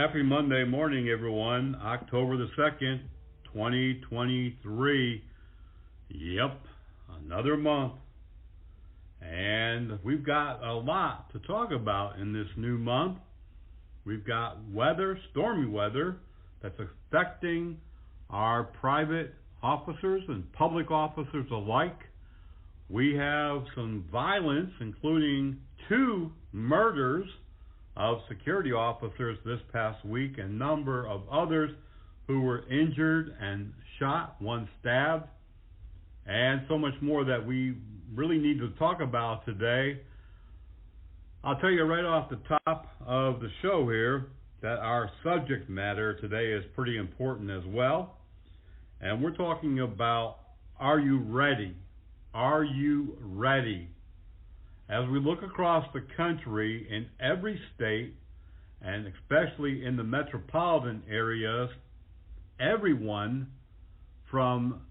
Happy Monday morning, everyone. October the 2nd, 2023. Yep, another month. And we've got a lot to talk about in this new month. We've got weather, stormy weather, that's affecting our private officers and public officers alike. We have some violence, including 2 murders of security officers this past week, and a number of others who were injured and shot, one stabbed, and so much more that we really need to talk about today. I'll tell you right off the top of the show here that our subject matter today is pretty important as well. And we're talking about, are you ready? Are you ready? As we look across the country, in every state, and especially in the metropolitan areas, everyone from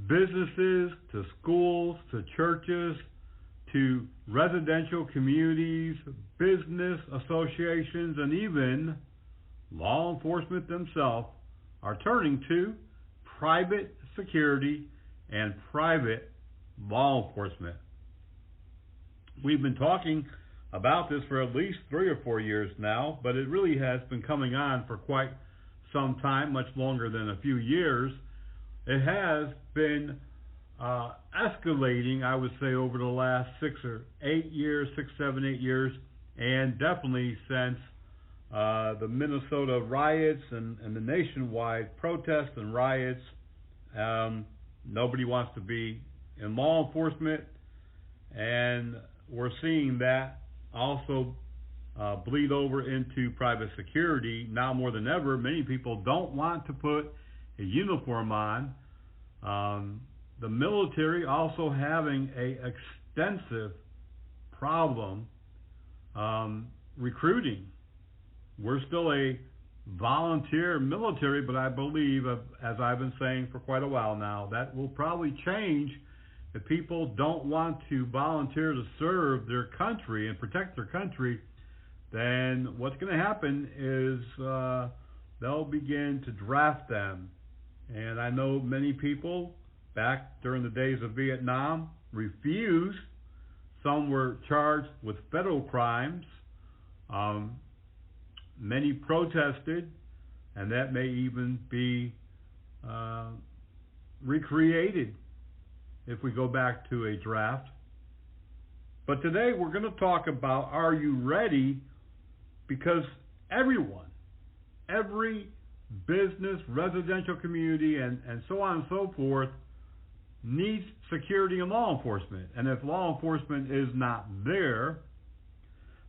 businesses to schools to churches to residential communities, business associations, and even law enforcement themselves are turning to private security and private law enforcement. We've been talking about this for at least 3 or 4 years now, but it really has been coming on for quite some time, much longer than a few years. It has been escalating, I would say, over the last 6 or 8 years, 6, 7, 8 years, and definitely since the Minnesota riots and the nationwide protests and riots. Nobody wants to be in law enforcement, and we're seeing that also bleed over into private security now more than ever. Many people don't want to put a uniform on. The military also having a extensive problem recruiting. We're still a volunteer military, but I believe, as I've been saying for quite a while now, that will probably change. If people don't want to volunteer to serve their country and protect their country, then what's going to happen is they'll begin to draft them. And I know many people back during the days of Vietnam refused. Some were charged with federal crimes. Many protested, and that may even be recreated if we go back to a draft. But today we're going to talk about, are you ready? Because everyone, every business, residential community, and so on and so forth needs security and law enforcement. And if law enforcement is not there,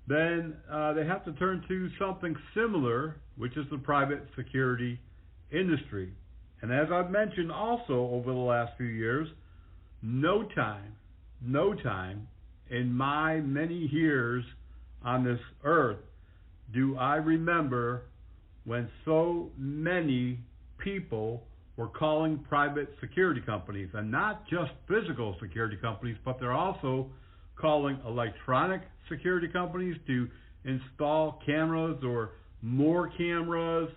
then they have to turn to something similar, which is the private security industry. And as I've mentioned also over the last few years, no time in my many years on this earth do I remember when so many people were calling private security companies, and not just physical security companies, but they're also calling electronic security companies to install cameras or more cameras.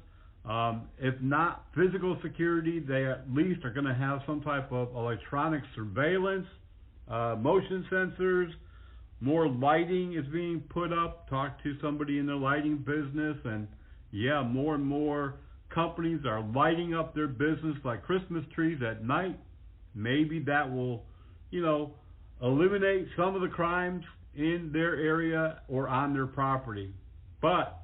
If not physical security, they at least are going to have some type of electronic surveillance, motion sensors. More lighting is being put up. Talk to somebody in the lighting business, and yeah, more and more companies are lighting up their business like Christmas trees at night. Maybe that will, eliminate some of the crimes in their area or on their property. But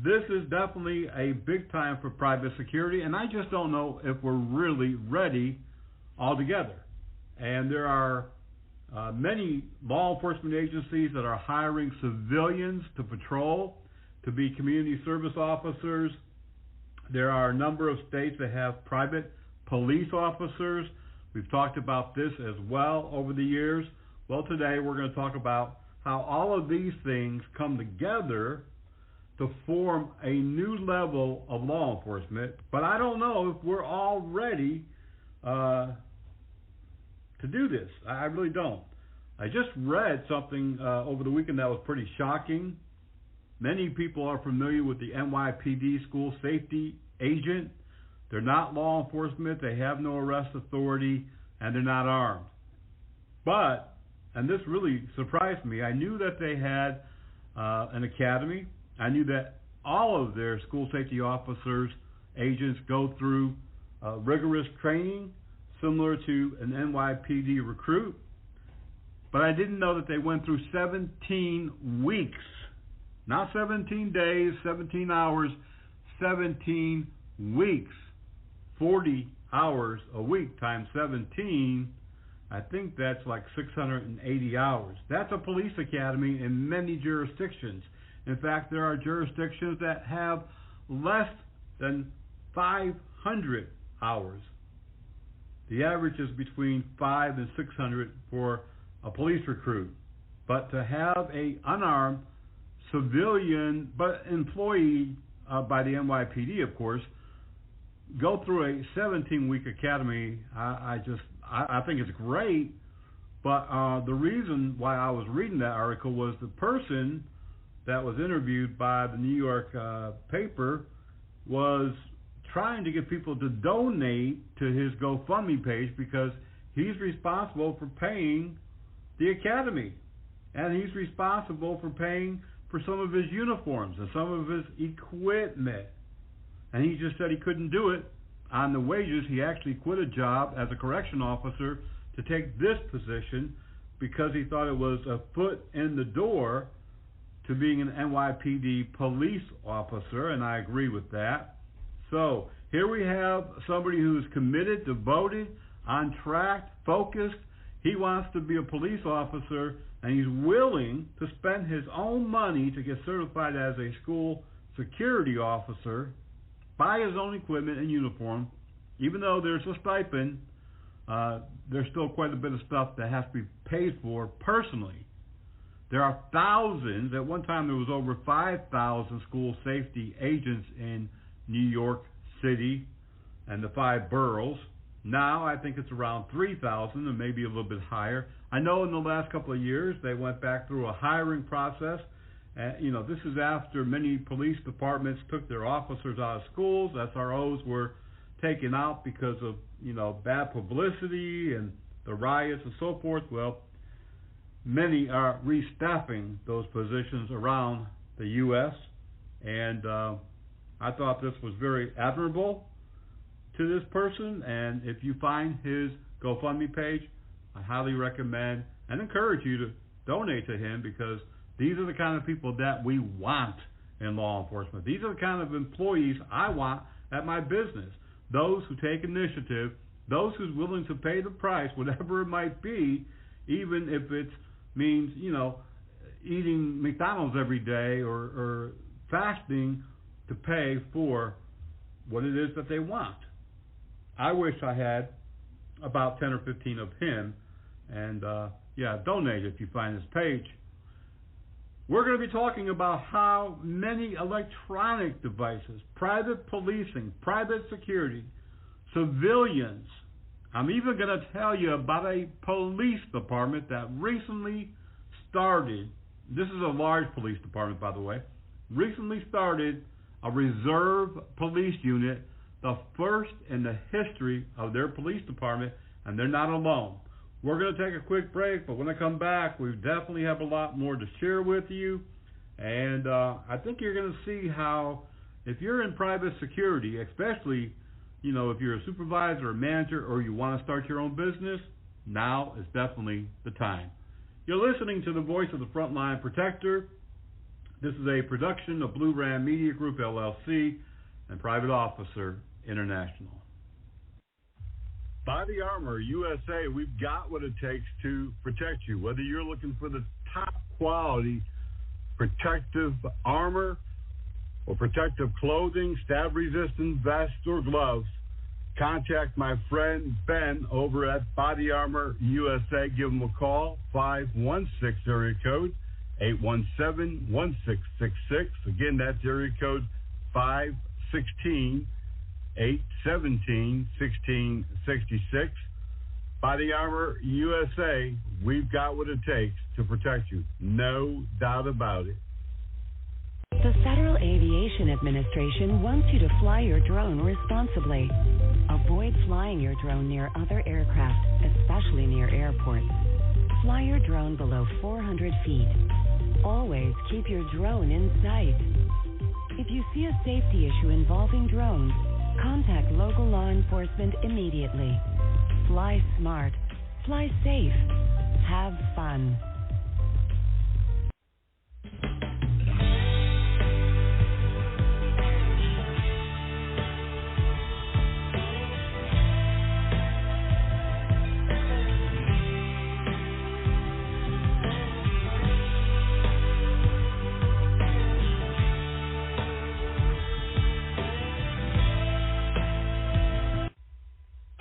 this is definitely a big time for private security, and I just don't know if we're really ready altogether. And there are many law enforcement agencies that are hiring civilians to patrol, to be community service officers. There are a number of states that have private police officers. We've talked about this as well over the years. Well, today we're going to talk about how all of these things come together to form a new level of law enforcement. But I don't know if we're all ready to do this. I really don't. I just read something over the weekend that was pretty shocking. Many people are familiar with the NYPD school safety agent. They're not law enforcement, they have no arrest authority, and they're not armed. But, and this really surprised me, I knew that they had an academy. I knew that all of their school safety officers, agents, go through rigorous training similar to an NYPD recruit. But I didn't know that they went through 17 weeks. Not 17 days, 17 hours, 17 weeks. 40 hours a week times 17, I think that's like 680 hours. That's a police academy in many jurisdictions. In fact, there are jurisdictions that have less than 500 hours. The average is between 500 and 600 for a police recruit. But to have a unarmed civilian, but employee by the NYPD, of course, go through a 17-week academy, I think it's great. But the reason why I was reading that article was the person that was interviewed by the New York paper was trying to get people to donate to his GoFundMe page because he's responsible for paying the academy. And he's responsible for paying for some of his uniforms and some of his equipment. And he just said he couldn't do it on the wages. He actually quit a job as a correction officer to take this position because he thought it was a foot in the door to being an NYPD police officer, and I agree with that. So here we have somebody who's committed, devoted, on track, focused. He wants to be a police officer, and he's willing to spend his own money to get certified as a school security officer, buy his own equipment and uniform. Even though there's a stipend, there's still quite a bit of stuff that has to be paid for personally. There are thousands. At one time there was over 5,000 school safety agents in New York City and the 5 boroughs. Now I think it's around 3,000 and maybe a little bit higher. I know in the last couple of years they went back through a hiring process. This is after many police departments took their officers out of schools. SROs were taken out because of, bad publicity and the riots and so forth. Well, many are restaffing those positions around the U.S. And I thought this was very admirable to this person. And if you find his GoFundMe page, I highly recommend and encourage you to donate to him, because these are the kind of people that we want in law enforcement. These are the kind of employees I want at my business. Those who take initiative, those who's willing to pay the price, whatever it might be, even if it means, eating McDonald's every day or fasting to pay for what it is that they want. I wish I had about 10 or 15 of him. And, donate if you find his page. We're going to be talking about how many electronic devices, private policing, private security, civilians. I'm even going to tell you about a police department that recently started. This is a large police department, by the way. Recently started a reserve police unit, the first in the history of their police department, and they're not alone. We're going to take a quick break, but when I come back, we definitely have a lot more to share with you. And I think you're going to see how, if you're in private security, especially, if you're a supervisor or manager or you want to start your own business, now is definitely the time. You're listening to the voice of the Frontline Protector. This is a production of Blue Ram Media Group, LLC, and Private Officer International. Body Armor USA, we've got what it takes to protect you. Whether you're looking for the top quality protective armor or protective clothing, stab-resistant vests or gloves, contact my friend Ben over at Body Armor USA. Give him a call, 516 area code 817-1666. Again, that's area code 516 817-1666. Body Armor USA, we've got what it takes to protect you. No doubt about it. The Federal Aviation Administration wants you to fly your drone responsibly. Avoid flying your drone near other aircraft, especially near airports. Fly your drone below 400 feet. Always keep your drone in sight. If you see a safety issue involving drones, contact local law enforcement immediately. Fly smart. Fly safe. Have fun.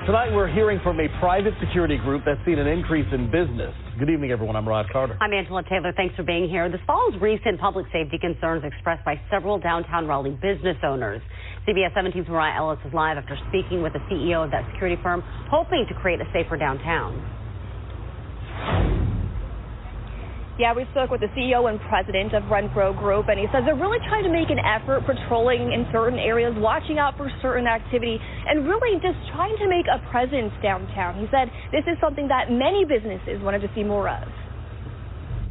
Tonight we're hearing from a private security group that's seen an increase in business. Good evening, everyone. I'm Rod Carter. I'm Angela Taylor. Thanks for being here. This follows recent public safety concerns expressed by several downtown Raleigh business owners. CBS 17's Mariah Ellis is live after speaking with the CEO of that security firm, hoping to create a safer downtown. Yeah, we spoke with the CEO and president of Renfro Group, and he says they're really trying to make an effort patrolling in certain areas, watching out for certain activity, and really just trying to make a presence downtown. He said this is something that many businesses wanted to see more of.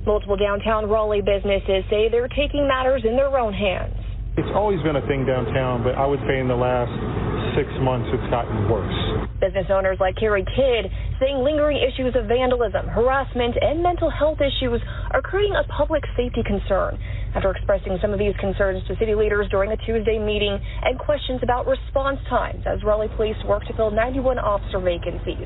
Multiple downtown Raleigh businesses say they're taking matters in their own hands. It's always been a thing downtown, but I would say in the last 6 months it's gotten worse. Business owners like Carrie Kidd saying lingering issues of vandalism, harassment, and mental health issues are creating a public safety concern. After expressing some of these concerns to city leaders during a Tuesday meeting and questions about response times as Raleigh police work to fill 91 officer vacancies.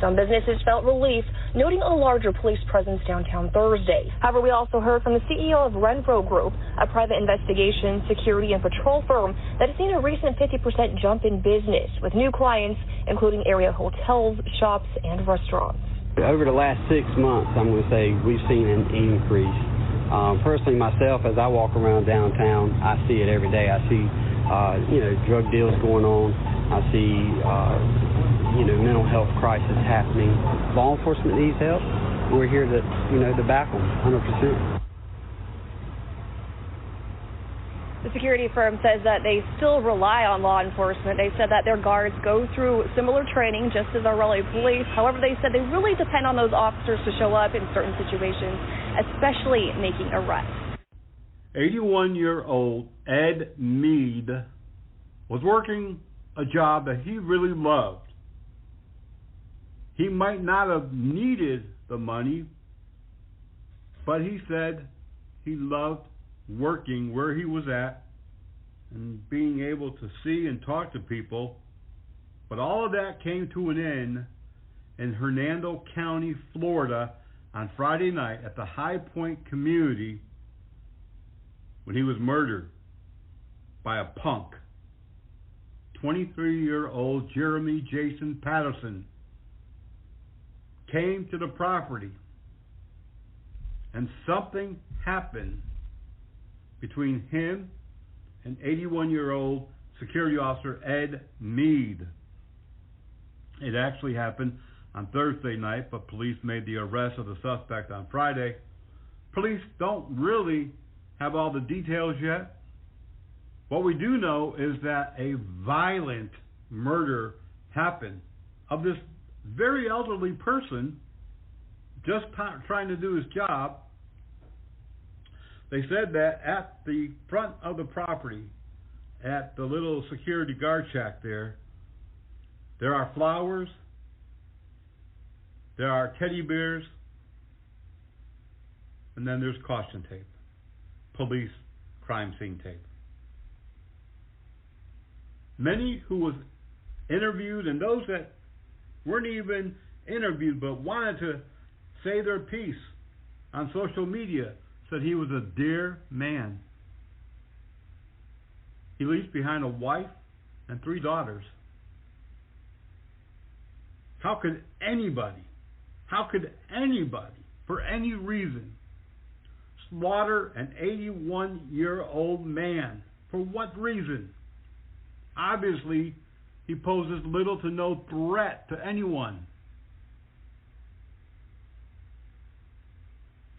Some businesses felt relief, noting a larger police presence downtown Thursday. However, we also heard from the CEO of Renfro Group, a private investigation, security, and patrol firm that has seen a recent 50% jump in business with new clients, including area hotels, shops, and restaurants. Over the last 6 months, I'm going to say we've seen an increase. Personally, myself, as I walk around downtown, I see it every day. I see, drug deals going on. I see, mental health crisis happening. Law enforcement needs help. We're here to back them 100%. The security firm says that they still rely on law enforcement. They said that their guards go through similar training just as our Raleigh police. However, they said they really depend on those officers to show up in certain situations, especially making arrests. 81-year-old Ed Mead was working a job that he really loved. He might not have needed the money, but he said he loved working where he was at and being able to see and talk to people. But all of that came to an end in Hernando County, Florida on Friday night at the High Point community when he was murdered by a punk. 23-year-old Jeremy Jason Patterson came to the property and something happened between him and 81-year-old security officer Ed Mead. It actually happened on Thursday night, but police made the arrest of the suspect on Friday. Police don't really have all the details yet. What we do know is that a violent murder happened of this very elderly person just trying to do his job. They said that at the front of the property, at the little security guard shack there are flowers, there are teddy bears, and then there's caution tape, police crime scene tape. Many who was interviewed and those that weren't even interviewed but wanted to say their piece on social media said he was a dear man. He leaves behind a wife and 3 daughters. How could anybody, for any reason, slaughter an 81-year-old man? For what reason? Obviously, he poses little to no threat to anyone.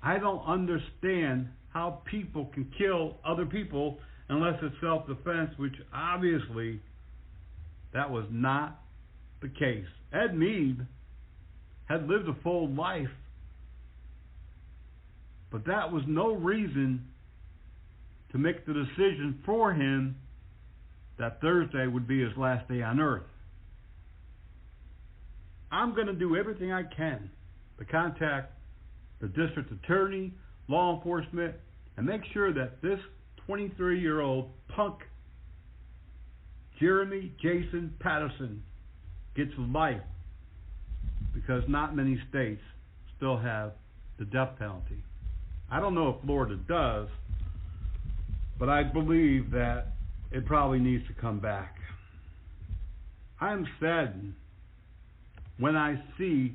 I don't understand how people can kill other people unless it's self-defense, which obviously that was not the case. Ed Mead had lived a full life, but that was no reason to make the decision for him that Thursday would be his last day on earth. I'm going to do everything I can to contact the district attorney, law enforcement, and make sure that this 23-year-old punk, Jeremy Jason Patterson, gets life, because not many states still have the death penalty. I don't know if Florida does, but I believe that it probably needs to come back. I'm saddened when I see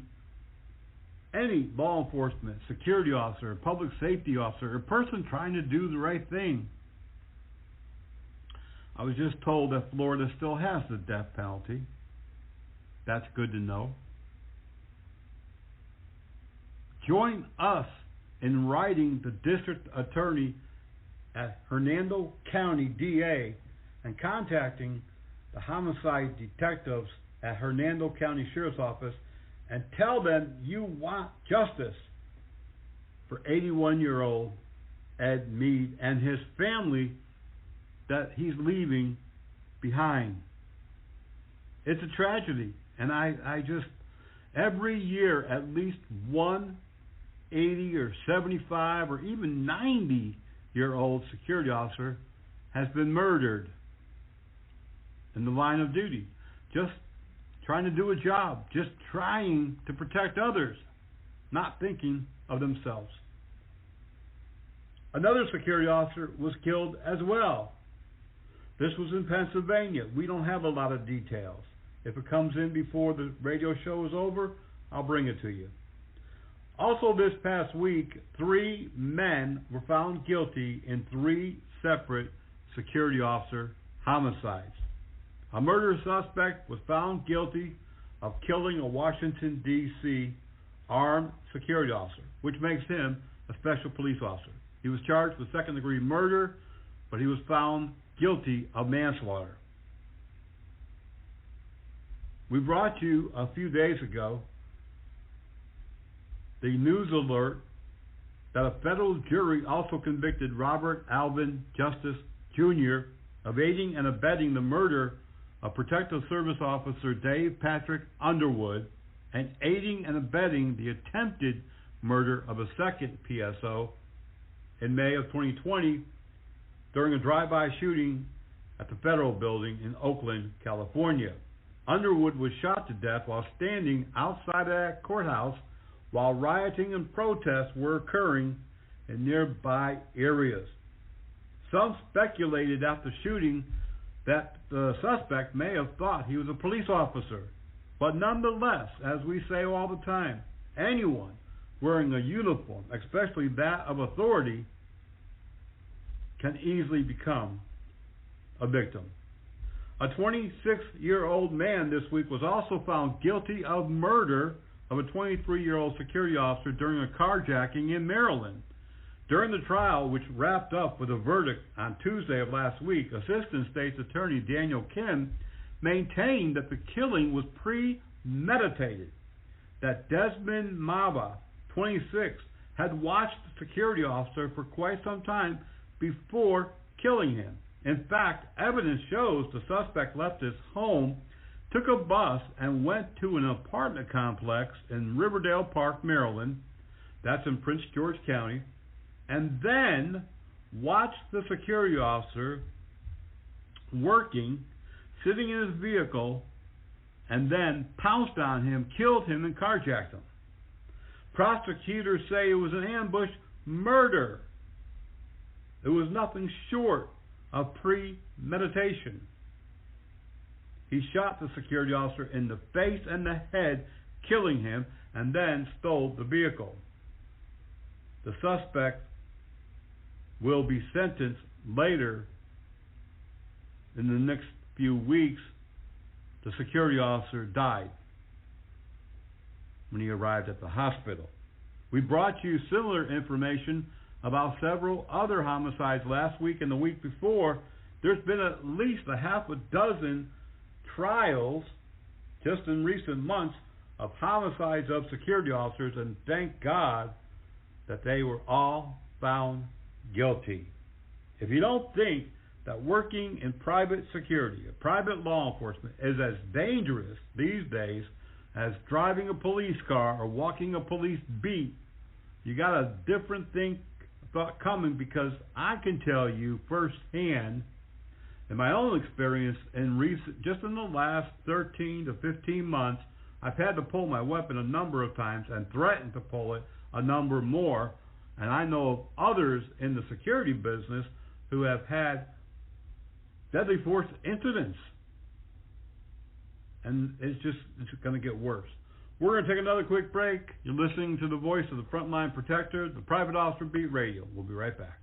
any law enforcement, security officer, public safety officer, a person trying to do the right thing. I was just told that Florida still has the death penalty. That's good to know. Join us in writing the district attorney at Hernando County DA and contacting the homicide detectives at Hernando County Sheriff's Office and tell them you want justice for 81-year-old Ed Mead and his family that he's leaving behind. It's a tragedy, and I just, every year at least one 80 or 75 or even 90-year-old security officer has been murdered in the line of duty, just trying to do a job, just trying to protect others, not thinking of themselves. Another security officer was killed as well. This was in Pennsylvania. We don't have a lot of details. If it comes in before the radio show is over, I'll bring it to you. Also this past week, 3 men were found guilty in 3 separate security officer homicides. A murder suspect was found guilty of killing a Washington, D.C. armed security officer, which makes him a special police officer. He was charged with second-degree murder, but he was found guilty of manslaughter. We brought you a few days ago the news alert that a federal jury also convicted Robert Alvin Justice Jr. of aiding and abetting the murder of Protective Service Officer Dave Patrick Underwood and aiding and abetting the attempted murder of a second PSO in May of 2020 during a drive-by shooting at the federal building in Oakland, California. Underwood was shot to death while standing outside of that courthouse while rioting and protests were occurring in nearby areas. Some speculated after shooting that the suspect may have thought he was a police officer. But nonetheless, as we say all the time, anyone wearing a uniform, especially that of authority, can easily become a victim. A 26-year-old man this week was also found guilty of murder of a 23-year-old security officer during a carjacking in Maryland. During the trial, which wrapped up with a verdict on Tuesday of last week, Assistant State's Attorney Daniel Kim maintained that the killing was premeditated, that Desmond Mava, 26, had watched the security officer for quite some time before killing him. In fact, evidence shows the suspect left his home, took a bus, and went to an apartment complex in Riverdale Park, Maryland, that's in Prince George County, and then watched the security officer working, sitting in his vehicle, and then pounced on him, killed him, and carjacked him. Prosecutors say it was an ambush murder. It was nothing short of premeditation. He shot the security officer in the face and the head, killing him, and then stole the vehicle. The suspect will be sentenced later in the next few weeks. The security officer died when he arrived at the hospital. We brought you similar information about several other homicides last week and the week before. There's been at least a half a dozen trials just in recent months of homicides of security officers, and thank God that they were all found guilty. If you don't think that working in private security, private law enforcement, is as dangerous these days as driving a police car or walking a police beat, you got a different thought coming, because I can tell you firsthand, in my own experience, just in the last 13 to 15 months, I've had to pull my weapon a number of times and threatened to pull it a number more. And I know of others in the security business who have had deadly force incidents. And it's going to get worse. We're going to take another quick break. You're listening to the voice of the Frontline Protector, the Private Officer Beat Radio. We'll be right back.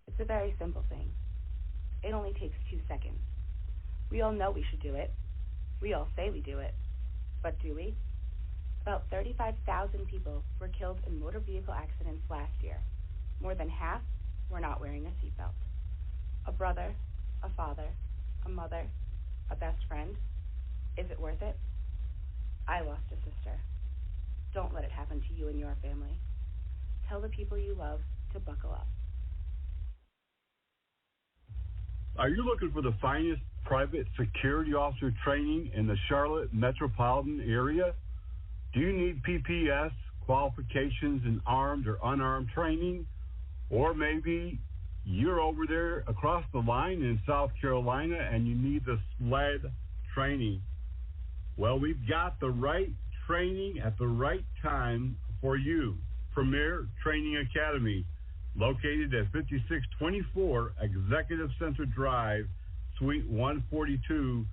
It's a very simple thing. It only takes 2 seconds. We all know we should do it. We all say we do it. But do we? About 35,000 people were killed in motor vehicle accidents last year. More than half were not wearing a seatbelt. A brother, a father, a mother, a best friend. Is it worth it? I lost a sister. Don't let it happen to you and your family. Tell the people you love to buckle up. Are you looking for the finest private security officer training in the Charlotte metropolitan area? Do you need PPS qualifications in armed or unarmed training? Or maybe you're over there across the line in South Carolina and you need the SLED training. Well, we've got the right training at the right time for you. Premier Training Academy, located at 5624 Executive Center Drive, Suite 142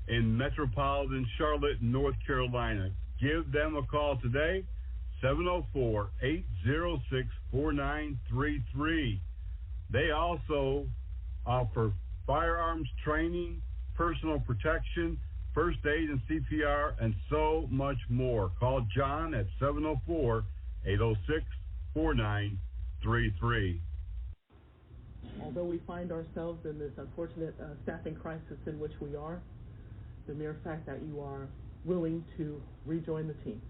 in metropolitan Charlotte, North Carolina. Give them a call today, 704-806-4933. They also offer firearms training, personal protection, first aid and CPR, and so much more. Call John at 704-806-4933. Although we find ourselves in this unfortunate staffing crisis in which we are, the mere fact that you are willing to rejoin the team.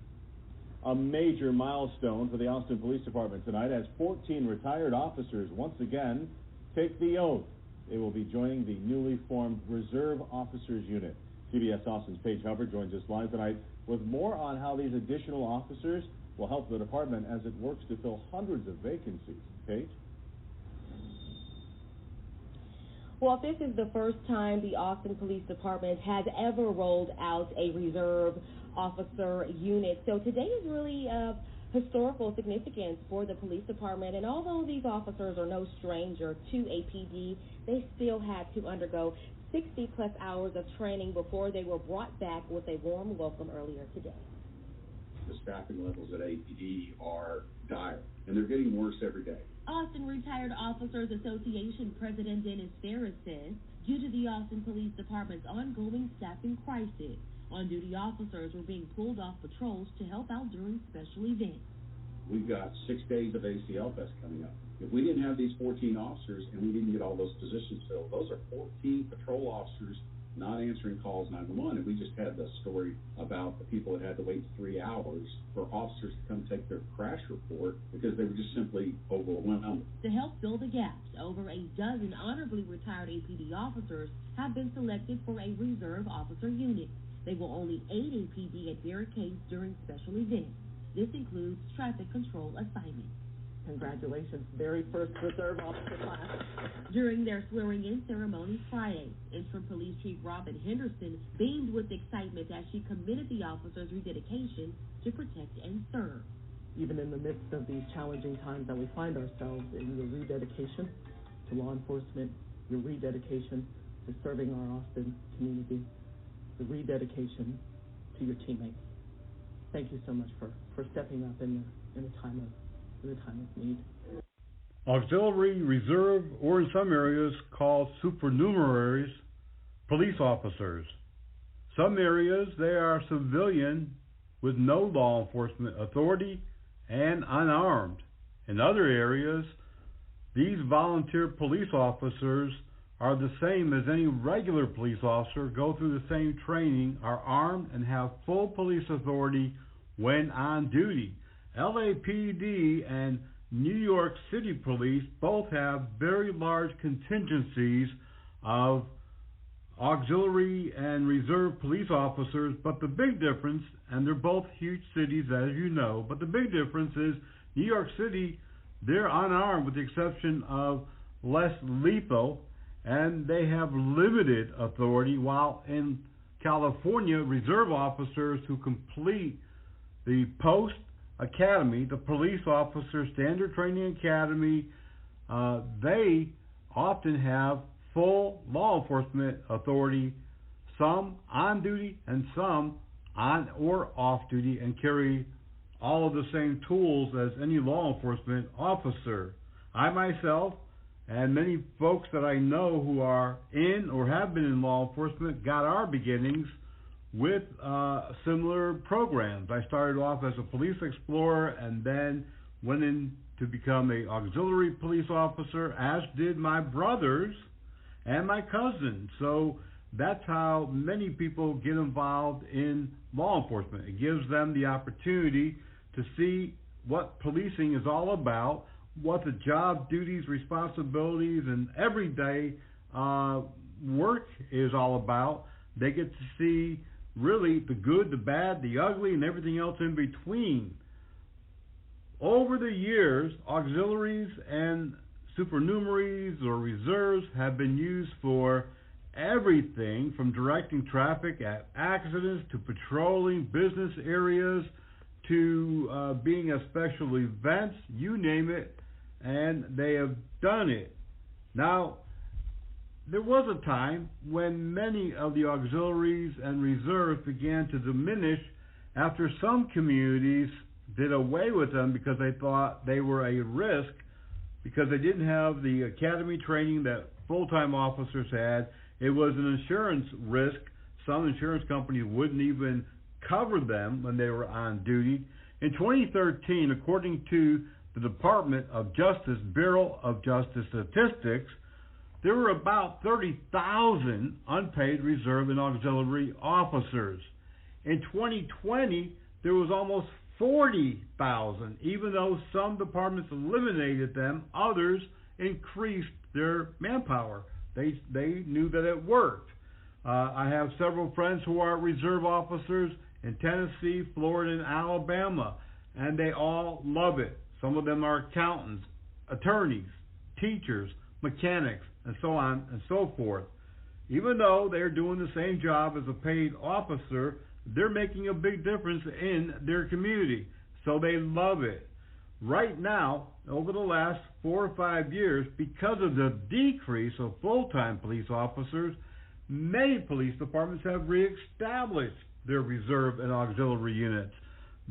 A major milestone for the Austin Police Department tonight as 14 retired officers once again take the oath. They will be joining the newly formed Reserve Officers Unit. CBS Austin's Paige Hubbard joins us live tonight with more on how these additional officers will help the department as it works to fill hundreds of vacancies. Paige? Well, this is the first time the Austin Police Department has ever rolled out a reserve officer unit. So today is really of historical significance for the police department. And although these officers are no stranger to APD, they still had to undergo 60-plus hours of training before they were brought back with a warm welcome earlier today. The staffing levels at APD are dire, and they're getting worse every day. Austin Retired Officers Association President Dennis Ferris says, due to the Austin Police Department's ongoing staffing crisis, on-duty officers were being pulled off patrols to help out during special events. We've got 6 days of ACL Fest coming up. If we didn't have these 14 officers and we didn't get all those positions filled, those are 14 patrol officers not answering calls 911. And we just had the story about the people that had to wait 3 hours for officers to come take their crash report because they were just simply overwhelmed. To help fill the gaps, over a dozen honorably retired APD officers have been selected for a reserve officer unit. They will only aid APD at barricades during special events. This includes traffic control assignments. Congratulations, very first reserve officer class. During their swearing-in ceremony Friday, Interim Police Chief Robin Henderson beamed with excitement as she committed the officers' rededication to protect and serve. Even in the midst of these challenging times that we find ourselves in, your rededication to law enforcement, your rededication to serving our Austin community, the rededication to your teammates. Thank you so much for stepping up in a time of need. Auxiliary reserve, or in some areas called supernumeraries, police officers. Some areas, they are civilian with no law enforcement authority and unarmed. In other areas, these volunteer police officers are the same as any regular police officer, go through the same training, are armed, and have full police authority when on duty. LAPD and New York City Police both have very large contingencies of auxiliary and reserve police officers, but the big difference, and they're both huge cities as you know, but the big difference is New York City, they're unarmed with the exception of less lethal, and they have limited authority, while in California, reserve officers who complete the post academy, the police officer standard training academy, they often have full law enforcement authority, some on duty and some on or off duty, and carry all of the same tools as any law enforcement officer. I myself and many folks that I know who are in or have been in law enforcement got our beginnings with similar programs. I started off as a police explorer and then went in to become an auxiliary police officer, as did my brothers and my cousins. So that's how many people get involved in law enforcement. It gives them the opportunity to see what policing is all about, what the job duties, responsibilities, and everyday work is all about. They get to see really the good, the bad, the ugly, and everything else in between. Over the years, auxiliaries and supernumeraries or reserves have been used for everything from directing traffic at accidents to patrolling business areas to being at special events, you name it, and they have done it. Now, there was a time when many of the auxiliaries and reserves began to diminish after some communities did away with them because they thought they were a risk, because they didn't have the academy training that full-time officers had. It was an insurance risk. Some insurance companies wouldn't even cover them when they were on duty. In 2013, according to the Department of Justice Bureau of Justice Statistics, there were about 30,000 unpaid reserve and auxiliary officers. In 2020, there was almost 40,000. Even though some departments eliminated them, others increased their manpower. They knew that it worked. I have several friends who are reserve officers in Tennessee, Florida, and Alabama, and they all love it. Some of them are accountants, attorneys, teachers, mechanics, and so on and so forth. Even though they're doing the same job as a paid officer, they're making a big difference in their community, so they love it. Right now, over the last 4 or 5 years, because of the decrease of full-time police officers, many police departments have reestablished their reserve and auxiliary units.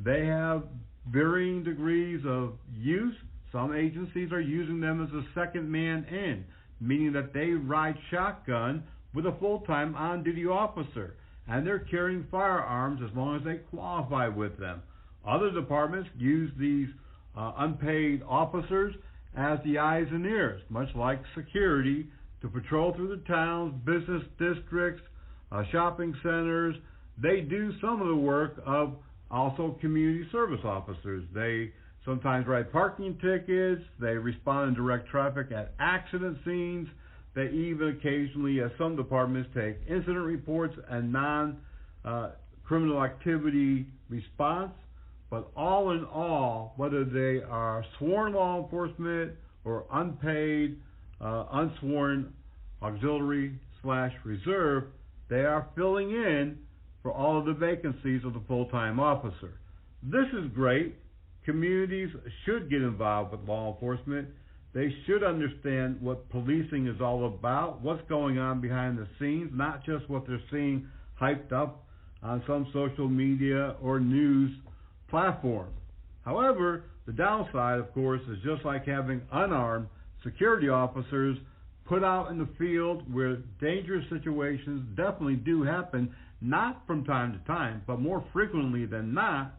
They have varying degrees of use. Some agencies are using them as a second man in, meaning that they ride shotgun with a full-time on-duty officer, and they're carrying firearms as long as they qualify with them. Other departments use these unpaid officers as the eyes and ears, much like security, to patrol through the towns, business districts, shopping centers. They do some of the work of also community service officers. They sometimes write parking tickets. They respond and direct traffic at accident scenes. They even occasionally, as some departments, take incident reports and non-criminal activity response. But all in all, whether they are sworn law enforcement or unpaid, unsworn auxiliary/reserve, they are filling in for all of the vacancies of the full-time officer. This is great. Communities should get involved with law enforcement. They should understand what policing is all about, what's going on behind the scenes, not just what they're seeing hyped up on some social media or news platform. However, the downside, of course, is just like having unarmed security officers put out in the field where dangerous situations definitely do happen, not from time to time, but more frequently than not,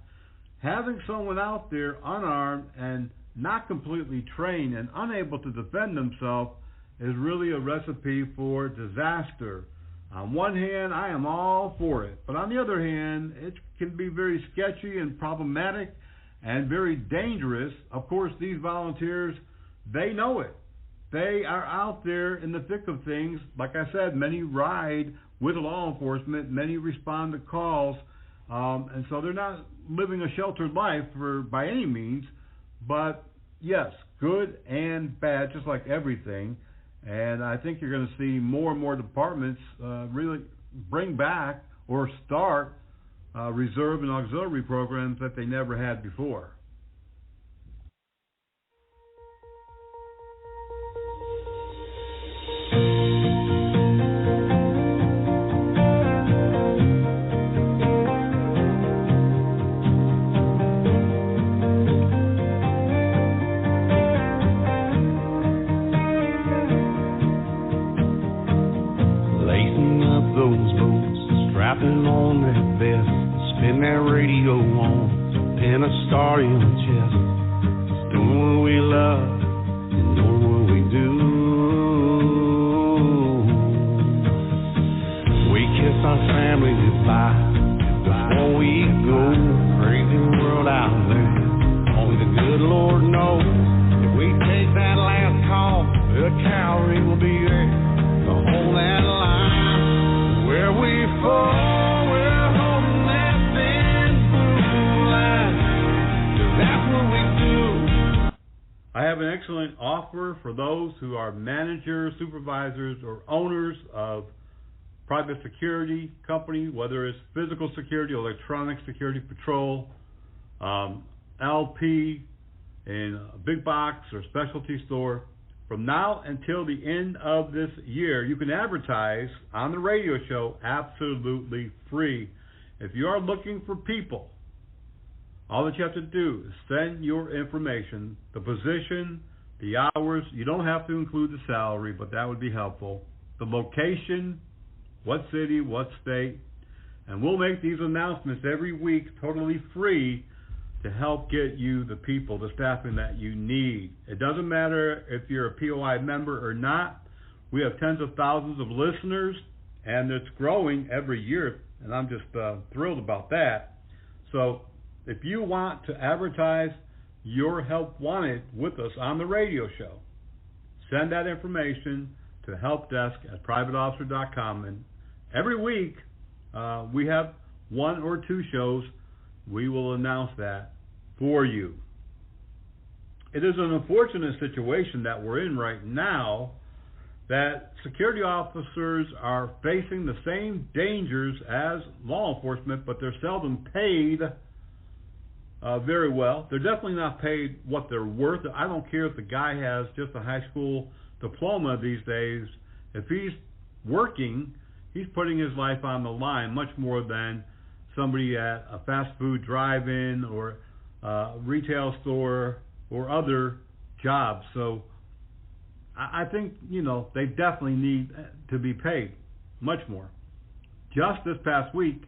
having someone out there unarmed and not completely trained and unable to defend themselves is really a recipe for disaster. On one hand, I am all for it, but on the other hand, it can be very sketchy and problematic and very dangerous. Of course, these volunteers, they know it. They are out there in the thick of things. Like I said, many ride with law enforcement, many respond to calls, and so they're not living a sheltered life by any means, but yes, good and bad, just like everything. And I think you're going to see more and more departments really bring back or start reserve and auxiliary programs that they never had before. On that vest, spin that radio on, pin a star in the chest, doing what we love and doing what we do. We kiss our family goodbye before we go. Crazy world out there, only the good Lord knows. If we take that last call, the cavalry will be there to hold that line where we fall. I have an excellent offer for those who are managers, supervisors, or owners of private security company, whether it's physical security, electronic security patrol, LP, in a big box or specialty store. From now until the end of this year, you can advertise on the radio show absolutely free. If you are looking for people, all that you have to do is send your information, the position, the hours. You don't have to include the salary, but that would be helpful. The location, what city, what state. And we'll make these announcements every week totally free to help get you the people, the staffing that you need. It doesn't matter if you're a POI member or not. We have tens of thousands of listeners, and it's growing every year, and I'm just thrilled about that. So if you want to advertise your help wanted with us on the radio show, send that information to helpdesk@privateofficer.com. And every week we have one or two shows. We will announce that for you. It is an unfortunate situation that we're in right now, that security officers are facing the same dangers as law enforcement, but they're seldom paid very well. They're definitely not paid what they're worth. I don't care if the guy has just a high school diploma these days. If he's working, he's putting his life on the line much more than somebody at a fast food drive-in or retail store or other jobs. So I think, they definitely need to be paid much more. Just this past week,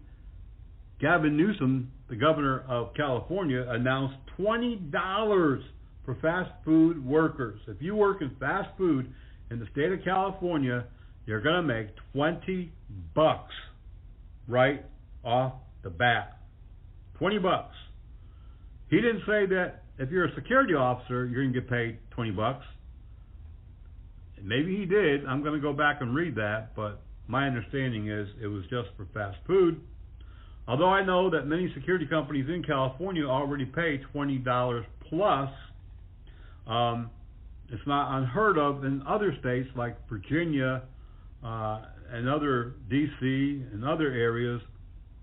Gavin Newsom, the governor of California, announced $20 for fast food workers. If you work in fast food in the state of California, you're going to make $20 right off the bat. $20. He didn't say that if you're a security officer, you're going to get paid $20. Maybe he did. I'm going to go back and read that, but my understanding is it was just for fast food. Although I know that many security companies in California already pay $20 plus, it's not unheard of in other states like Virginia and other D.C. and other areas.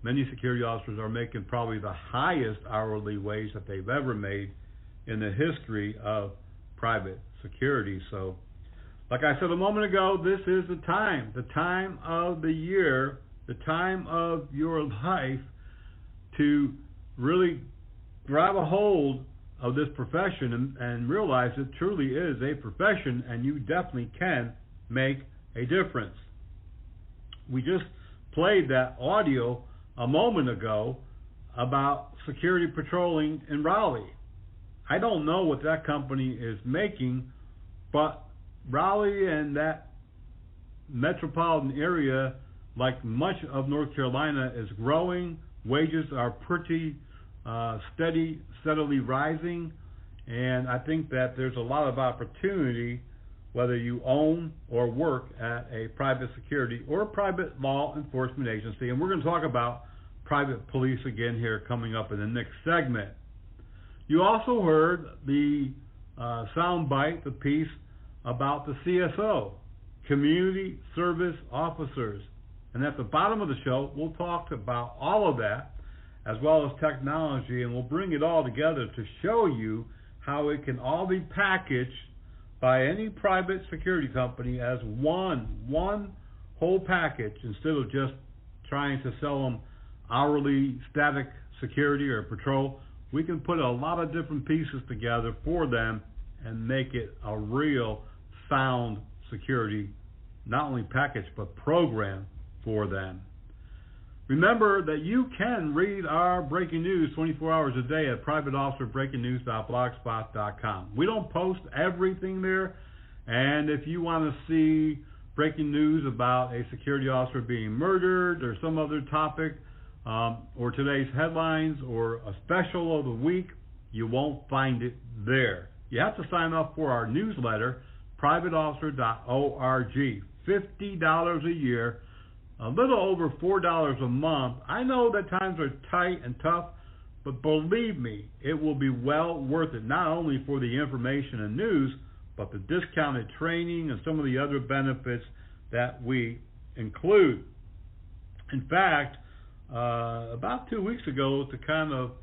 Many security officers are making probably the highest hourly wage that they've ever made in the history of private security. So, like I said a moment ago, this is the time of the year, the time of your life to really grab a hold of this profession and realize it truly is a profession, and you definitely can make a difference. We just played that audio a moment ago about security patrolling in Raleigh. I don't know what that company is making, but Raleigh and that metropolitan area, like much of North Carolina, is growing. Wages are pretty steadily rising, and I think that there's a lot of opportunity whether you own or work at a private security or a private law enforcement agency. And we're going to talk about private police again here coming up in the next segment. You also heard the sound bite, the piece about the CSO, Community Service Officers. And at the bottom of the show, we'll talk about all of that as well as technology, and we'll bring it all together to show you how it can all be packaged by any private security company as one whole package, instead of just trying to sell them hourly static security or patrol. We can put a lot of different pieces together for them and make it a real sound security, not only package, but program for them. Remember that you can read our breaking news 24 hours a day at privateofficerbreakingnews.blogspot.com. We don't post everything there, and if you want to see breaking news about a security officer being murdered or some other topic, or today's headlines or a special of the week, you won't find it there. You have to sign up for our newsletter, privateofficer.org. $50 a year, a little over $4 a month. I know that times are tight and tough, but believe me, it will be well worth it, not only for the information and news, but the discounted training and some of the other benefits that we include. In fact, about 2 weeks ago, to kind of,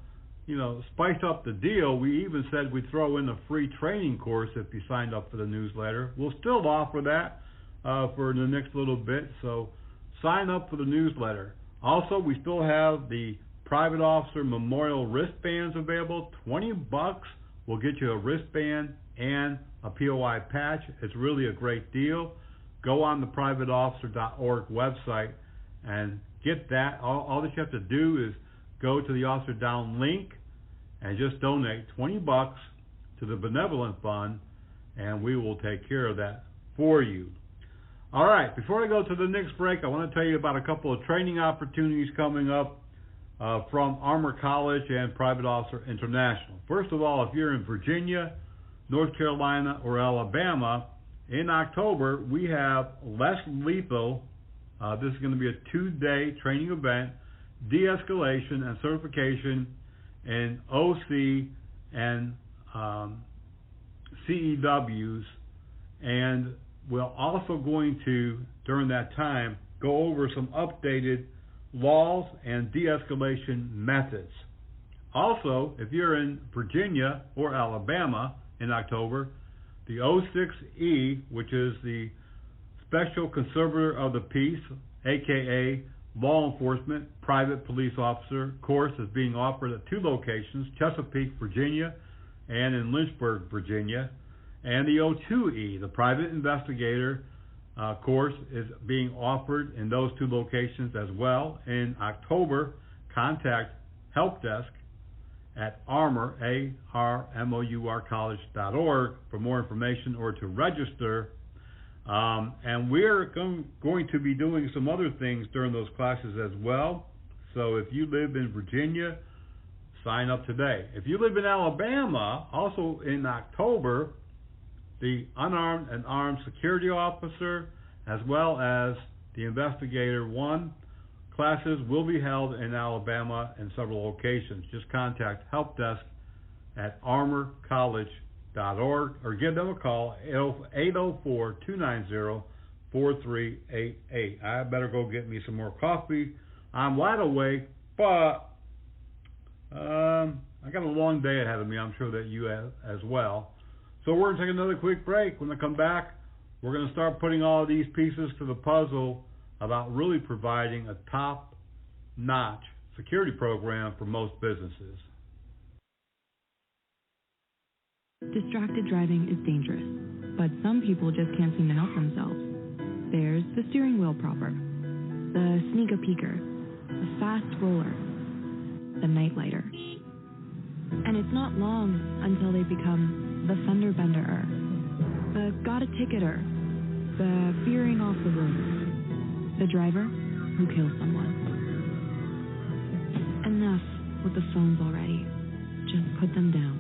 spice up the deal, we even said we'd throw in a free training course if you signed up for the newsletter. We'll still offer that for the next little bit, so sign up for the newsletter. Also, we still have the Private Officer Memorial wristbands available. $20 will get you a wristband and a POI patch. It's really a great deal. Go on the privateofficer.org website and get that. All that you have to do is go to the Officer Down link and just donate $20 to the Benevolent Fund, and we will take care of that for you. All right, before I go to the next break, I want to tell you about a couple of training opportunities coming up from Armor College and Private Officer International. First of all, if you're in Virginia, North Carolina, or Alabama, in October, we have Less Lethal. This is going to be a 2-day training event, de-escalation and certification in OC and CEWs, and we're also going to, during that time, go over some updated laws and de-escalation methods. Also, if you're in Virginia or Alabama in October, the 06E, which is the Special Conservator of the Peace, aka Law Enforcement Private Police Officer course, is being offered at 2 locations, Chesapeake, Virginia, and in Lynchburg, Virginia. And the 02E, the Private Investigator course, is being offered in those 2 locations as well. In October, contact Help Desk at Armour, ARMOUR college.org for more information or to register. And we're going to be doing some other things during those classes as well. So if you live in Virginia, sign up today. If you live in Alabama, also in October, the Unarmed and Armed Security Officer, as well as the Investigator 1 classes will be held in Alabama in several locations. Just contact Help Desk at armorcollege.org or give them a call, 804-290-4388. I better go get me some more coffee. I'm wide awake, but I got a long day ahead of me. I'm sure that you have as well. So we're going to take another quick break. When I come back, we're going to start putting all of these pieces to the puzzle about really providing a top-notch security program for most businesses. Distracted driving is dangerous, but some people just can't seem to help themselves. There's the steering wheel proper, the sneak-a-peeker, the fast roller, the night-lighter. And it's not long until they become the fender-benderer, the got-a-ticketer, the veering off the road, the driver who kills someone. Enough with the phones already. Just put them down.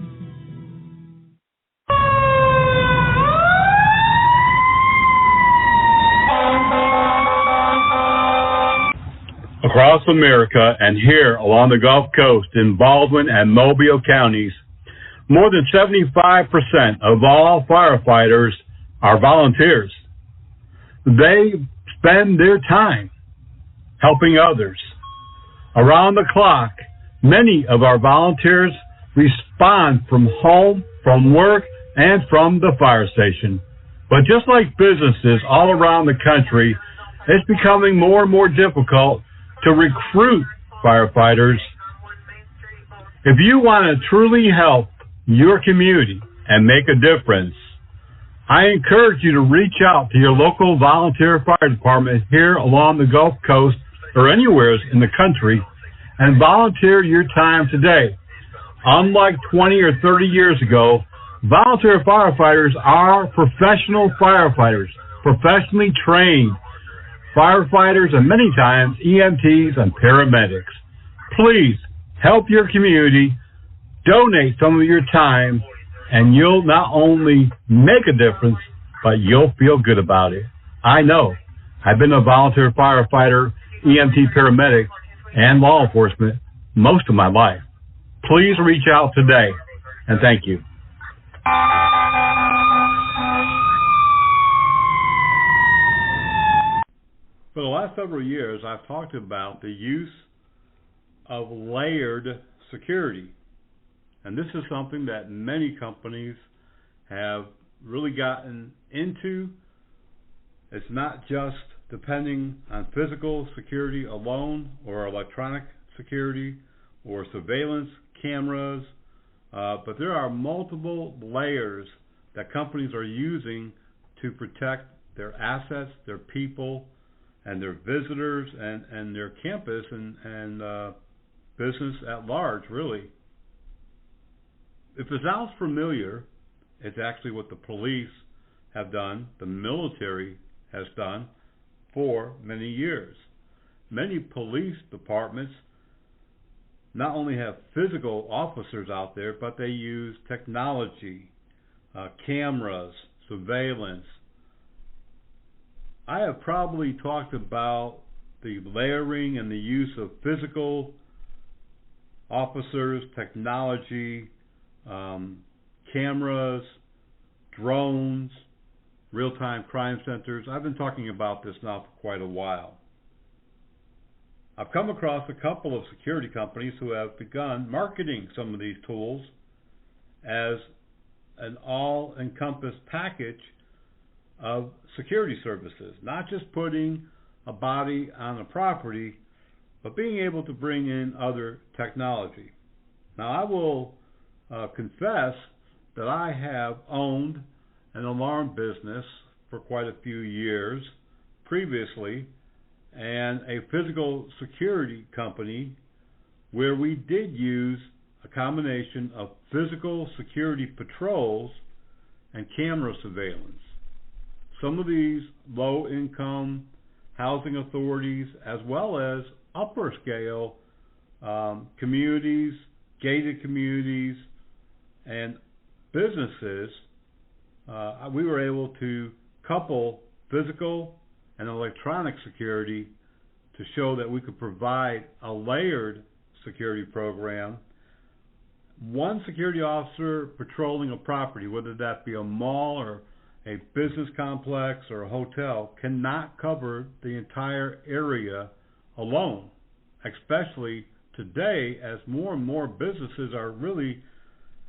Across America and here along the Gulf Coast in Baldwin and Mobile counties, more than 75% of all firefighters are volunteers. They spend their time helping others. Around the clock, many of our volunteers respond from home, from work, and from the fire station. But just like businesses all around the country, it's becoming more and more difficult to recruit firefighters. If you want to truly help your community and make a difference, I encourage you to reach out to your local volunteer fire department here along the Gulf Coast or anywhere in the country and volunteer your time today. Unlike 20 or 30 years ago, volunteer firefighters are professional firefighters, professionally trained firefighters, and many times EMTs and paramedics. Please help your community, donate some of your time, and you'll not only make a difference, but you'll feel good about it. I know. I've been a volunteer firefighter, EMT paramedic, and law enforcement most of my life. Please reach out today, and thank you. For the last several years, I've talked about the use of layered security. And this is something that many companies have really gotten into. It's not just depending on physical security alone or electronic security or surveillance cameras, but there are multiple layers that companies are using to protect their assets, their people, and their visitors, and their campus and business at large, really. If it sounds familiar, it's actually what the police have done, the military has done for many years. Many police departments not only have physical officers out there, but they use technology, cameras, surveillance. I have probably talked about the layering and the use of physical officers, technology, cameras, drones, real-time crime centers. I've been talking about this now for quite a while. I've come across a couple of security companies who have begun marketing some of these tools as an all-encompass package of security services, not just putting a body on a property, but being able to bring in other technology. Now, I will confess that I have owned an alarm business for quite a few years previously, and a physical security company where we did use a combination of physical security patrols and camera surveillance. Some of these low-income housing authorities, as well as upper-scale communities, gated communities, and businesses, we were able to couple physical and electronic security to show that we could provide a layered security program. One security officer patrolling a property, whether that be a mall or a business complex or a hotel, cannot cover the entire area alone, especially today as more and more businesses are really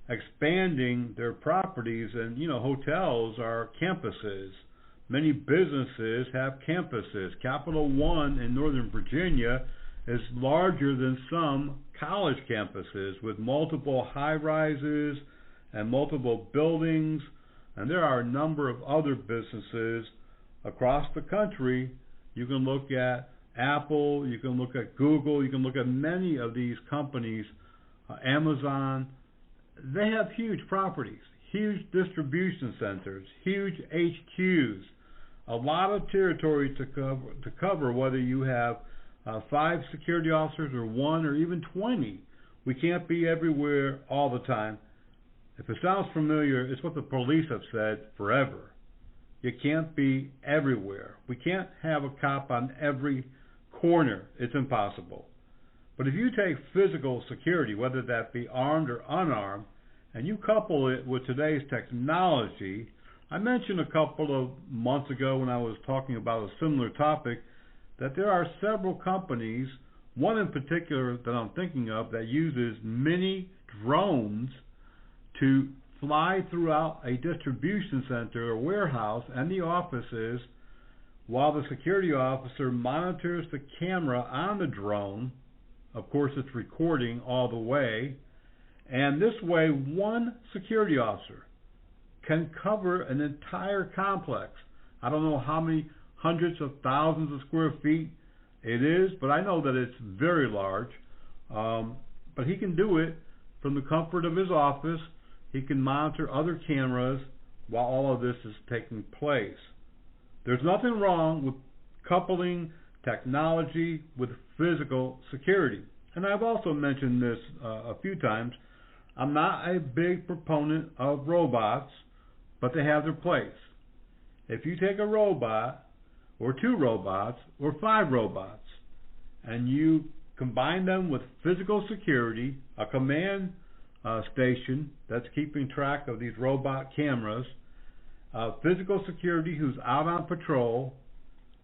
expanding their properties, and hotels are campuses. Many businesses have campuses. Capital One in Northern Virginia is larger than some college campuses with multiple high-rises and multiple buildings, and there are a number of other businesses across the country. You can look at Apple, you can look at Google, you can look at many of these companies, Amazon. They have huge properties, huge distribution centers, huge HQs, a lot of territory to cover, whether you have 5 security officers or 1 or even 20. We can't be everywhere all the time. If it sounds familiar, it's what the police have said forever. You can't be everywhere. We can't have a cop on every corner. It's impossible. But if you take physical security, whether that be armed or unarmed, and you couple it with today's technology, I mentioned a couple of months ago when I was talking about a similar topic that there are several companies, one in particular that I'm thinking of, that uses mini drones to fly throughout a distribution center or warehouse and the offices while the security officer monitors the camera on the drone. Of course, it's recording all the way. And this way, one security officer can cover an entire complex. I don't know how many hundreds of thousands of square feet it is, but I know that it's very large. But he can do it from the comfort of his office. He can monitor other cameras while all of this is taking place. There's nothing wrong with coupling technology with physical security. And I've also mentioned this a few times. I'm not a big proponent of robots, but they have their place. If you take a robot, or 2 robots, or 5 robots, and you combine them with physical security, a command station that's keeping track of these robot cameras, physical security who's out on patrol,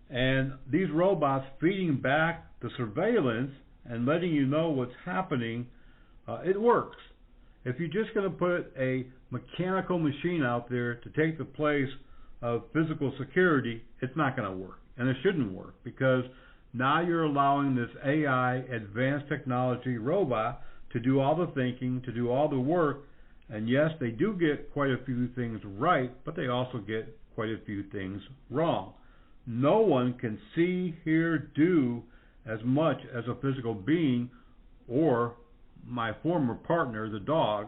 and these robots feeding back the surveillance and letting you know what's happening, it works. If you're just going to put a mechanical machine out there to take the place of physical security, it's not going to work. And it shouldn't work, because now you're allowing this AI, advanced technology robot, to do all the thinking, to do all the work. And yes, they do get quite a few things right, but they also get quite a few things wrong. No one can see, hear, do as much as a physical being, or my former partner, the dog,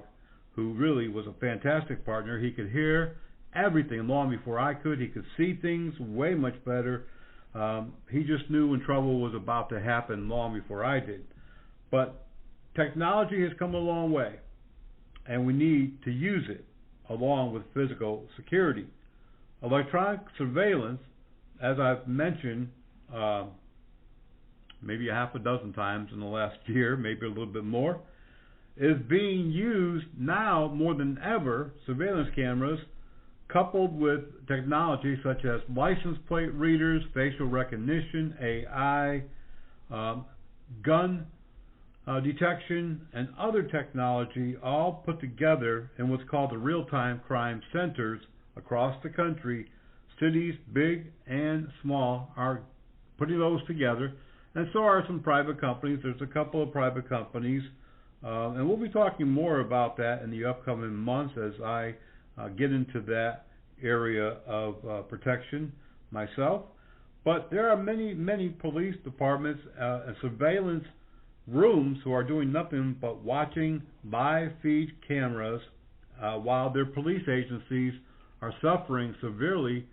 who really was a fantastic partner. He could hear everything long before I could. He could see things way much better. He just knew when trouble was about to happen long before I did. But technology has come a long way, and we need to use it along with physical security. Electronic surveillance, as I've mentioned maybe a half a dozen times in the last year, maybe a little bit more, is being used now more than ever. Surveillance cameras coupled with technology such as license plate readers, facial recognition, AI, gun detection, and other technology, all put together in what's called the real-time crime centers across the country. Cities, big and small, are putting those together, and so are some private companies. There's a couple of private companies, and we'll be talking more about that in the upcoming months as I get into that area of protection myself. But there are many, many police departments and surveillance rooms who are doing nothing but watching live feed cameras while their police agencies are suffering severely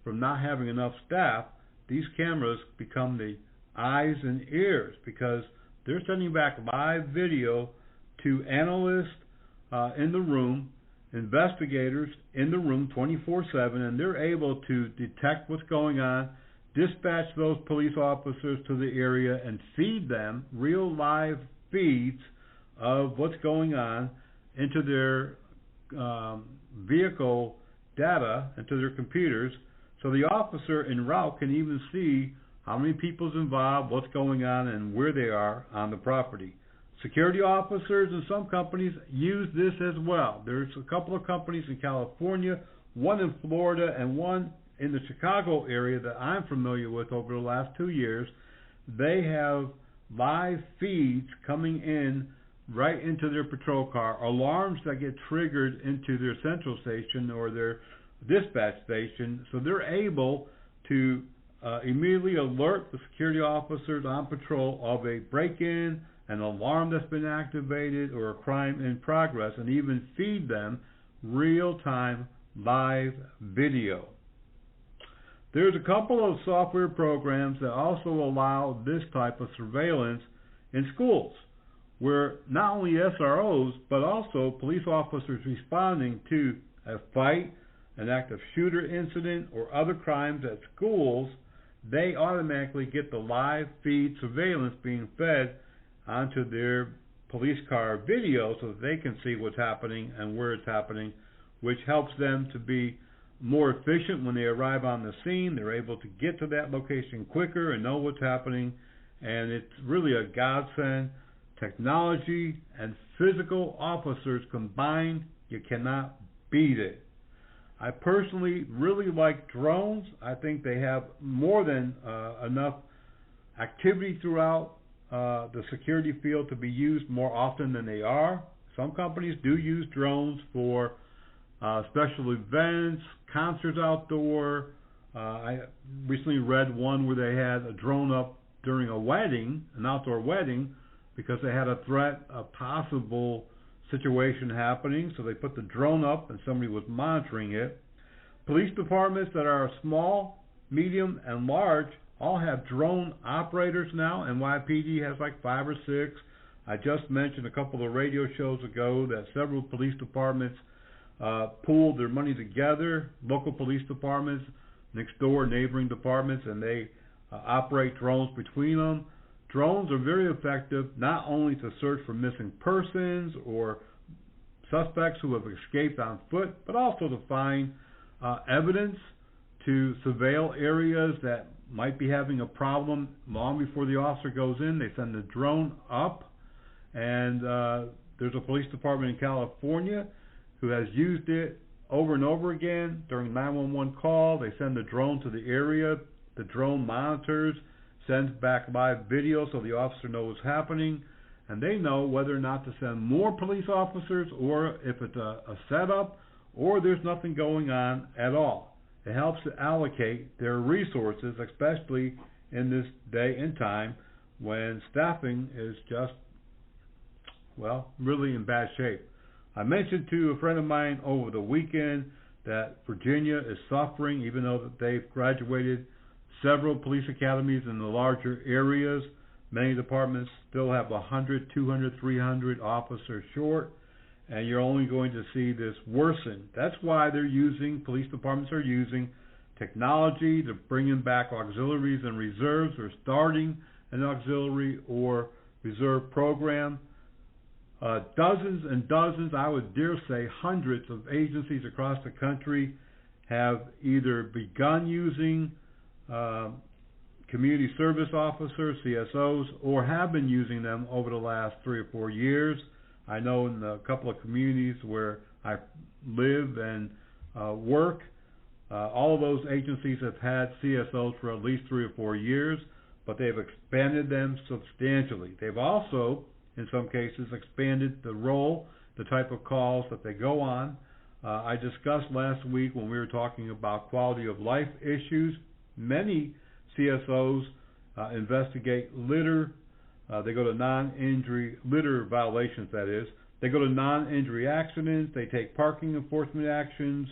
from not having enough staff. These cameras become the eyes and ears because they're sending back live video to analysts in the room, investigators in the room 24/7, and they're able to detect what's going on, dispatch those police officers to the area, and feed them real live feeds of what's going on into their vehicle data, into their computers, so the officer en route can even see how many people's involved, what's going on, and where they are on the property. Security officers in some companies use this as well. There's a couple of companies in California, one in Florida, and one in the Chicago area that I'm familiar with over the last 2 years. They have live feeds coming in right into their patrol car, alarms that get triggered into their central station or their dispatch station, so they're able to immediately alert the security officers on patrol of a break-in, an alarm that's been activated, or a crime in progress, and even feed them real-time live video. There's a couple of software programs that also allow this type of surveillance in schools, where not only SROs, but also police officers responding to a fight, an active shooter incident, or other crimes at schools, they automatically get the live feed surveillance being fed onto their police car video so that they can see what's happening and where it's happening, which helps them to be more efficient when they arrive on the scene. They're able to get to that location quicker and know what's happening, and it's really a godsend. Technology and physical officers combined, you cannot beat it. I personally really like drones. I think they have more than enough activity throughout the security field to be used more often than they are. Some companies do use drones for special events, concerts outdoor. I recently read one where they had a drone up during a wedding, an outdoor wedding, because they had a threat, a possible situation happening, so they put the drone up and somebody was monitoring it. Police departments that are small, medium, and large all have drone operators now. NYPD has like 5 or 6. I just mentioned a couple of radio shows ago that several police departments pooled their money together, local police departments, next door neighboring departments, and they operate drones between them. Drones are very effective not only to search for missing persons or suspects who have escaped on foot, but also to find evidence, to surveil areas that might be having a problem. Long before the officer goes in, they send the drone up, and there's a police department in California who has used it over and over again. During 911 call, they send the drone to the area. The drone monitors, sends back live video so the officer knows what's happening, and they know whether or not to send more police officers, or if it's a setup, or there's nothing going on at all. It helps to allocate their resources, especially in this day and time when staffing is just, well, really in bad shape. I mentioned to a friend of mine over the weekend that Virginia is suffering, even though that they've graduated several police academies in the larger areas. Many departments still have 100, 200, 300 officers short, and you're only going to see this worsen. That's why police departments are using technology to bring in back auxiliaries and reserves, or starting an auxiliary or reserve program. Dozens and dozens, I would dare say hundreds of agencies across the country have either begun using community service officers, CSOs, or have been using them over the last 3 or 4 years. I know in a couple of communities where I live and work, all of those agencies have had CSOs for at least 3 or 4 years, but they've expanded them substantially. They've also, in some cases, expanded the role, the type of calls that they go on. I discussed last week when we were talking about quality of life issues. Many CSOs investigate litter. They go to non-injury litter violations, that is. They go to non-injury accidents. They take parking enforcement actions.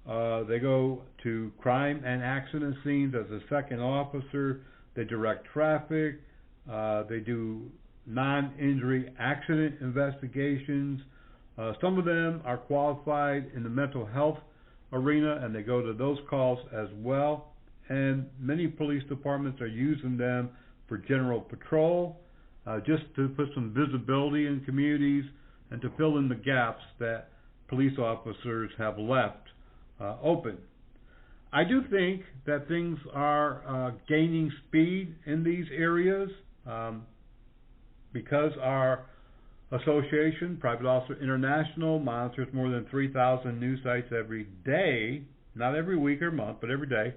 They go to crime and accident scenes as a second officer. They direct traffic. They do non-injury accident investigations. Some of them are qualified in the mental health arena, and they go to those calls as well. And many police departments are using them for general patrol, just to put some visibility in communities and to fill in the gaps that police officers have left open. I do think that things are gaining speed in these areas because our association, Private Officer International, monitors more than 3,000 news sites every day, not every week or month, but every day.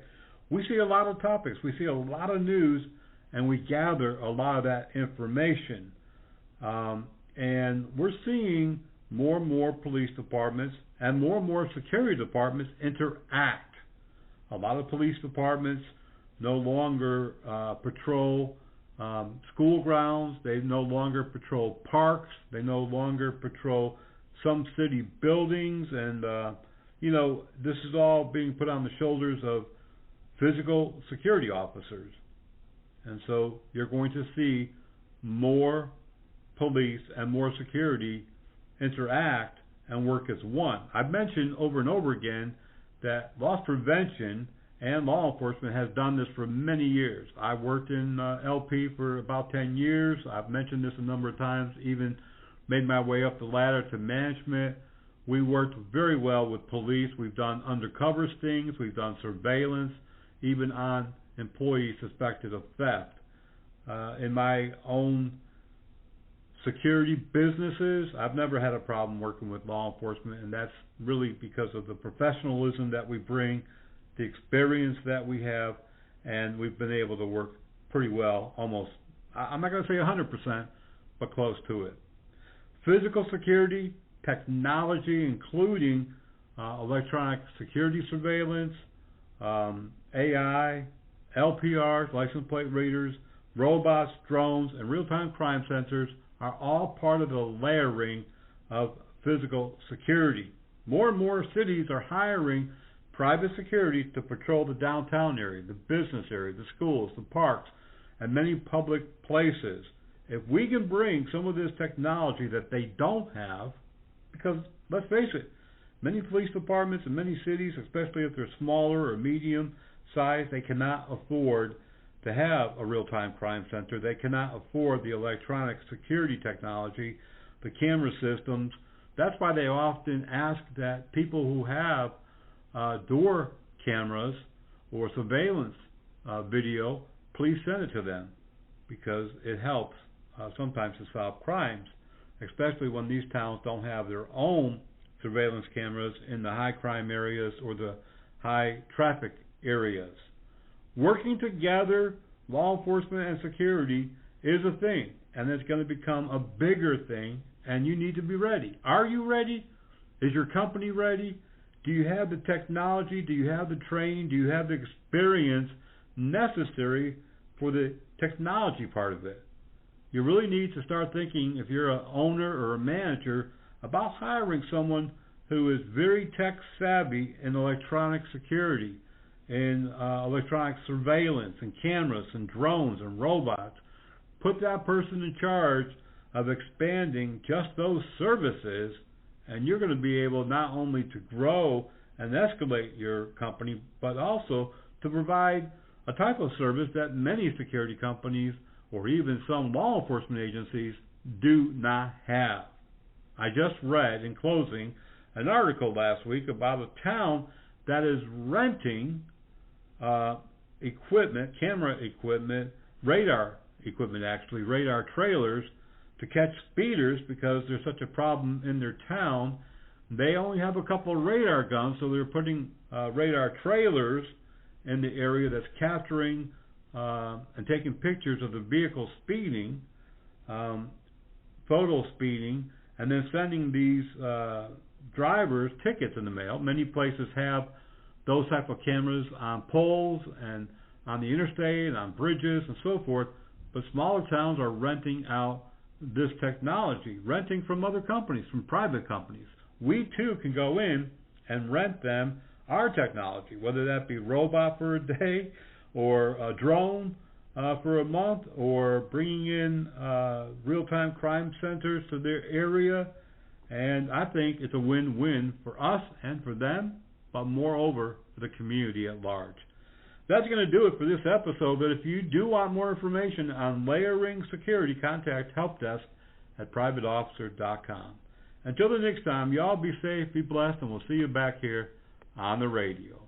We see a lot of topics. We see a lot of news, and we gather a lot of that information. And we're seeing more and more police departments and more security departments interact. A lot of police departments no longer patrol school grounds. They no longer patrol parks. They no longer patrol some city buildings. And, this is all being put on the shoulders of physical security officers. And so you're going to see more police and more security interact and work as one. I've mentioned over and over again that loss prevention and law enforcement has done this for many years. I worked in LP for about 10 years. I've mentioned this a number of times, even made my way up the ladder to management. We worked very well with police. We've done undercover stings. We've done surveillance, even on employees suspected of theft. In my own security businesses, I've never had a problem working with law enforcement, and that's really because of the professionalism that we bring, the experience that we have, and we've been able to work pretty well, almost, I'm not going to say 100%, but close to it. Physical security, technology, including electronic security surveillance, AI, LPRs, license plate readers, robots, drones, and real-time crime sensors are all part of the layering of physical security. More and more cities are hiring private security to patrol the downtown area, the business area, the schools, the parks, and many public places. If we can bring some of this technology that they don't have, because let's face it, many police departments in many cities, especially if they're smaller or medium size, they cannot afford to have a real-time crime center. They cannot afford the electronic security technology, the camera systems. That's why they often ask that people who have door cameras or surveillance video, please send it to them, because it helps sometimes to solve crimes, especially when these towns don't have their own surveillance cameras in the high crime areas or the high traffic areas. Working together, law enforcement and security is a thing, and it's going to become a bigger thing, and you need to be ready. Are you ready? Is your company ready? Do you have the technology? Do you have the training? Do you have the experience necessary for the technology part of it? You really need to start thinking, if you're an owner or a manager, about hiring someone who is very tech savvy in electronic security, in electronic surveillance and cameras and drones and robots. Put that person in charge of expanding just those services, and you're going to be able not only to grow and escalate your company, but also to provide a type of service that many security companies or even some law enforcement agencies do not have. I just read, in closing, an article last week about a town that is renting equipment, camera equipment, radar equipment actually, radar trailers to catch speeders because there's such a problem in their town. They only have a couple of radar guns, so they're putting radar trailers in the area that's capturing and taking pictures of the vehicle speeding, photo speeding, and then sending these drivers tickets in the mail. Many places have those type of cameras on poles and on the interstate and on bridges and so forth, but smaller towns are renting out this technology, renting from other companies, from private companies. We too can go in and rent them our technology, whether that be robot for a day or a drone for a month, or bringing in real-time crime centers to their area. And I think it's a win-win for us and for them, but moreover for the community at large. That's going to do it for this episode, but if you do want more information on layering security, contact helpdesk at privateofficer.com. Until the next time, y'all be safe, be blessed, and we'll see you back here on the radio.